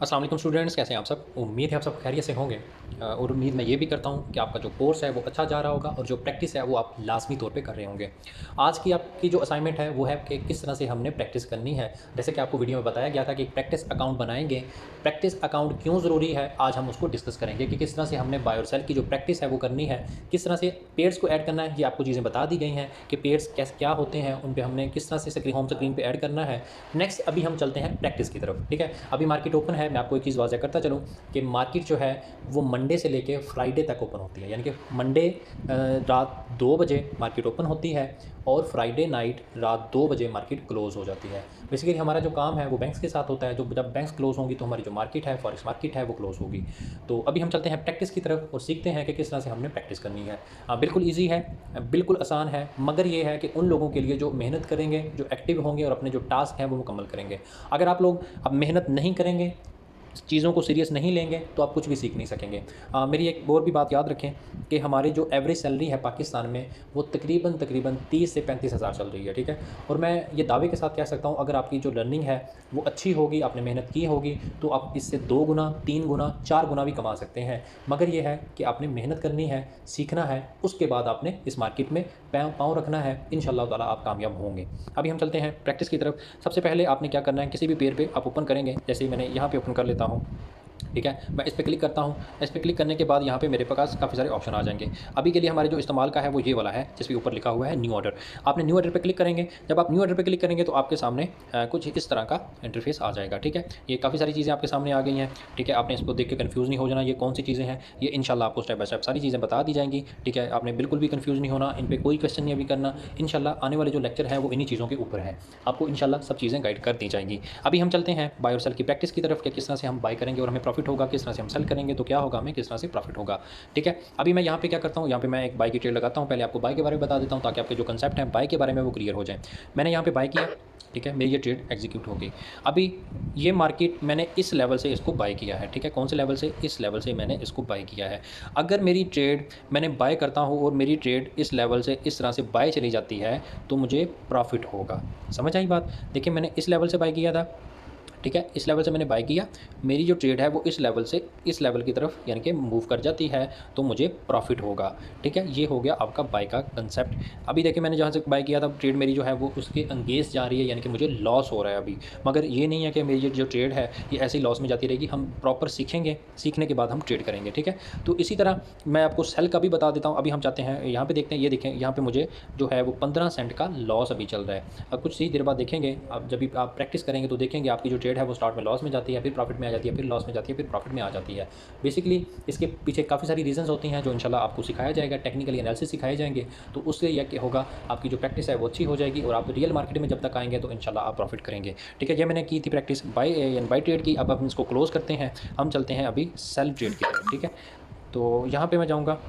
अस्सलाम वालेकुम स्टूडेंट्स, कैसे हैं आप सब। उम्मीद है आप सब खैरियत से होंगे। और उम्मीद मैं ये भी करता हूँ कि आपका जो कोर्स है वो अच्छा जा रहा होगा और जो प्रैक्टिस है वो आप लाजमी तौर पे कर रहे होंगे। आज की आपकी जो असाइनमेंट है वो है कि किस तरह से हमने प्रैक्टिस करनी है। जैसे कि आपको वीडियो में बताया गया था कि प्रैक्टिस अकाउंट बनाएंगे। प्रैक्टिस अकाउंट क्यों ज़रूरी है, आज हम उसको डिस्कस करेंगे कि किस तरह से हमने बाय और सेल की जो प्रैक्टिस है वो करनी है, किस तरह से पेयर्स को ऐड करना है। ये आपको चीज़ें बता दी गई हैं कि पेयर्स कैसे क्या होते हैं, उन पे हमने किस तरह से स्क्रीन होम स्क्रीन पे ऐड करना है। नेक्स्ट अभी हम चलते हैं प्रैक्टिस की तरफ। ठीक है, अभी मार्केट ओपन है। मैं आपको एक चीज़ वाज़ह करता चलूँ कि मार्केट जो है वो मंडे से लेके फ्राइडे तक ओपन होती है, यानी कि मंडे रात 2 बजे मार्केट ओपन होती है और फ्राइडे नाइट रात 2 बजे मार्केट क्लोज़ हो जाती है। बेसिकली हमारा जो काम है वो बैंक्स के साथ होता है। जो जब बैंक्स क्लोज़ होंगी तो हमारी जो मार्केट है, फॉरेक्स मार्केट है, वो क्लोज़ होगी। तो अभी हम चलते हैं प्रैक्टिस की तरफ और सीखते हैं कि किस तरह से हमने प्रैक्टिस करनी है। बिल्कुल ईजी है, बिल्कुल आसान है, मगर ये है कि उन लोगों के लिए जो मेहनत करेंगे, जो एक्टिव होंगे और अपने जो टास्क हैं वो मुकम्मल करेंगे। अगर आप लोग अब मेहनत नहीं करेंगे, चीज़ों को सीरियस नहीं लेंगे, तो आप कुछ भी सीख नहीं सकेंगे। मेरी एक और भी बात याद रखें कि हमारी जो एवरेज सैलरी है पाकिस्तान में वो तकरीबन 30 से 35 हज़ार चल रही है। ठीक है, और मैं ये दावे के साथ कह सकता हूँ, अगर आपकी जो लर्निंग है वो अच्छी होगी, आपने मेहनत की होगी, तो आप इससे 2 गुना, 3 गुना, 4 गुना भी कमा सकते हैं। मगर ये है कि आपने मेहनत करनी है, सीखना है, उसके बाद आपने इस मार्केट में पाँव रखना है। इंशाल्लाह ताला आप कामयाब होंगे। अभी हम चलते हैं प्रैक्टिस की तरफ। सबसे पहले आपने क्या करना है, किसी भी पेयर पे आप ओपन करेंगे। जैसे मैंने यहाँ पे ओपन कर लेता हूँ। ठीक है, मैं इस पे क्लिक करता हूँ। इस पे क्लिक करने के बाद यहाँ पे मेरे पास काफ़ी सारे ऑप्शन आ जाएंगे। अभी के लिए हमारे जो इस्तेमाल का है वो ये वाला है जिस पे ऊपर लिखा हुआ है न्यू ऑर्डर। आपने न्यू ऑर्डर पे क्लिक करेंगे। जब आप न्यू ऑर्डर पे क्लिक करेंगे तो आपके सामने कुछ इस तरह का इंटरफेस आ जाएगा। ठीक है, ये काफ़ी सारी चीज़ें आपके सामने आ गई हैं। ठीक है, आपने इसको देख के कन्फ्यूज़ नहीं हो जाना, ये कौन सी चीज़ें हैं। ये इंशाल्लाह आपको स्टेप बाय स्टेप सारी चीज़ें बता दी जाएंगी। ठीक है, आपने बिल्कुल भी कन्फ्यूज़ नहीं होना, इन पे कोई क्वेश्चन नहीं अभी करना। इंशाल्लाह आने वाले जो लेक्चर है वो इन्हीं चीज़ों के ऊपर है। आपको इंशाल्लाह सब चीज़ें गाइड कर दी जाएंगी। अभी हम चलते हैं बाय और सेल की प्रैक्टिस की तरफ कि किस तरह से हम बाय करेंगे और हमें प्रॉफिट होगा, किस तरह से हम सेल करेंगे तो क्या होगा, हमें किस तरह से प्रॉफिट होगा। ठीक है, अभी मैं यहाँ पे क्या करता हूँ, यहाँ पे मैं एक बाय की ट्रेड लगाता हूँ। पहले आपको बाय के बारे में बता देता हूँ ताकि आपके जो कंसेप्ट है बाय के बारे में वो क्लियर हो जाए। मैंने यहाँ पे बाय किया। ठीक है, मेरी ये ट्रेड एग्जीक्यूट हो गई। अभी ये मार्केट मैंने इस लेवल से इसको बाय किया है। ठीक है, कौन से लेवल से, इस लेवल से मैंने इसको बाय किया है। अगर मेरी ट्रेड मैंने बाय करता हूँ और मेरी ट्रेड इस लेवल से इस तरह से बाय चली जाती है तो मुझे प्रॉफिट होगा। समझ आई बात। देखिए, मैंने इस लेवल से बाय किया था। ठीक है, इस लेवल से मैंने बाय किया। मेरी जो ट्रेड है वो इस लेवल से इस लेवल की तरफ यानी कि मूव कर जाती है तो मुझे प्रॉफिट होगा। ठीक है, ये हो गया आपका बाय का कंसेप्ट। अभी देखिए, मैंने जहाँ से बाय किया था ट्रेड मेरी जो है वो उसके अंगेंस्ट जा रही है, यानी कि मुझे लॉस हो रहा है अभी। मगर ये नहीं है कि मेरी ये जो ट्रेड है ये ऐसे ही लॉस में जाती रहेगी। हम प्रॉपर सीखेंगे, सीखने के बाद हम ट्रेड करेंगे। ठीक है, तो इसी तरह मैं आपको सेल का भी बता देता हूँ। अभी हम चाहते हैं, यहाँ पे देखते हैं, ये देखें यहाँ पे मुझे जो है वो 15 सेंट का लॉस अभी चल रहा है। अब कुछ ही देर बाद देखेंगे, अब जब भी आप प्रैक्टिस करेंगे तो देखेंगे आपकी जो ट्रेड है वो स्टार्ट में लॉस में जाती है, फिर प्रॉफिट में आ जाती है, फिर लॉस में जाती है, फिर प्रॉफिट में आ जाती है। बेसिकली इसके पीछे काफ़ी सारी रीजंस होती हैं जो इंशाल्लाह आपको सिखाया जाएगा, टेक्निकली एनालिसिस सिखाए जाएंगे। तो उससे यह क्या होगा, आपकी जो प्रैक्टिस है वो अच्छी हो जाएगी और आप रियल मार्केट में जब तक आएंगे तो इंशाल्लाह आप प्रॉफिट करेंगे। ठीक है, ये मैंने की थी प्रैक्टिस बाय ट्रेड की। अब हम इसको क्लोज करते हैं, हम चलते हैं अभी सेल ट्रेड की तरफ। ठीक है, तो यहाँ पर मैं जाऊँगा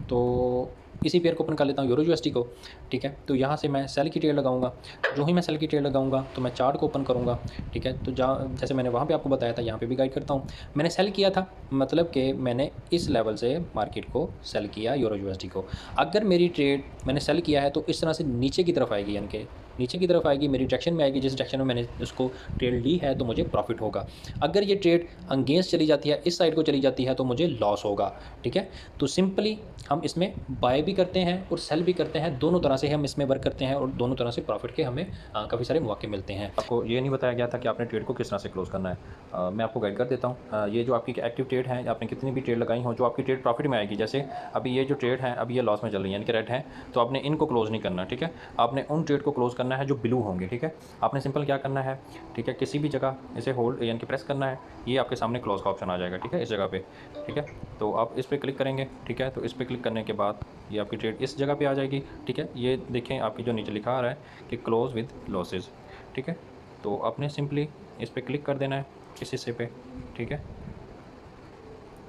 तो इसी पेयर को ओपन कर लेता हूँ, यूरो यूएसडी को। ठीक है, तो यहाँ से मैं सेल की ट्रेड लगाऊंगा। जो ही मैं सेल की ट्रेड लगाऊंगा तो मैं चार्ट को ओपन करूँगा। ठीक है, तो जैसे मैंने वहाँ पे आपको बताया था यहाँ पे भी गाइड करता हूँ। मैंने सेल किया था, मतलब कि मैंने इस लेवल से मार्केट को सेल किया यूरो यूएसडी को। अगर मेरी ट्रेड मैंने सेल किया है तो इस तरह से नीचे की तरफ आएगी, यानी कि नीचे की तरफ आएगी, मेरी डायरेक्शन में आएगी। जिस डायरेक्शन में मैंने उसको ट्रेड ली है तो मुझे प्रॉफिट होगा। अगर ये ट्रेड अगेंस्ट चली जाती है, इस साइड को चली जाती है तो मुझे लॉस होगा। ठीक है, तो सिंपली हम इसमें बाय भी करते हैं और सेल भी करते हैं, दोनों तरह से हम इसमें वर्क करते हैं और दोनों तरह से प्रॉफिट के हमें काफ़ी सारे मौके मिलते हैं। आपको ये नहीं बताया गया था कि आपने ट्रेड को किस तरह से क्लोज करना है। मैं आपको गाइड कर देता हूँ। ये जो आपकी एक्टिव ट्रेड है, आपने कितनी भी ट्रेड लगाई हो, जो आपकी ट्रेड प्रॉफिट में आएगी, जैसे अभी ये जो ट्रेड है अभी ये लॉस में चल रही है यानी कि रेड है, तो आपने इनको क्लोज नहीं करना। ठीक है, आपने उन ट्रेड को क्लोज करना है जो ब्लू होंगे। ठीक है, आपने सिंपल क्या करना है, ठीक है, किसी भी जगह इसे होल्ड यानी कि प्रेस करना है, ये आपके सामने क्लोज का ऑप्शन आ जाएगा। ठीक है, इस जगह पे। ठीक है, तो आप इस पर क्लिक करेंगे। ठीक है, तो इस पर क्लिक करने के बाद ये आपकी ट्रेड इस जगह पे आ जाएगी। ठीक है, ये देखें आपकी जो नीचे लिखा आ रहा है कि क्लोज विद लॉसेस। ठीक है, तो आपने सिंपली इस पर क्लिक कर देना है इस हिस्से पे। ठीक है,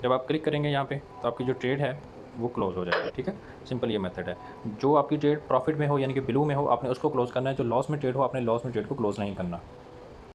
जब आप क्लिक करेंगे यहाँ पे तो आपकी जो ट्रेड है वो क्लोज़ हो जाएगी। ठीक है, सिंपल ये मेथड है। जो आपकी ट्रेड प्रॉफिट में हो यानी कि ब्लू में हो, आपने उसको क्लोज़ करना है। जो लॉस में ट्रेड हो, आपने लॉस में ट्रेड को क्लोज़ नहीं करना।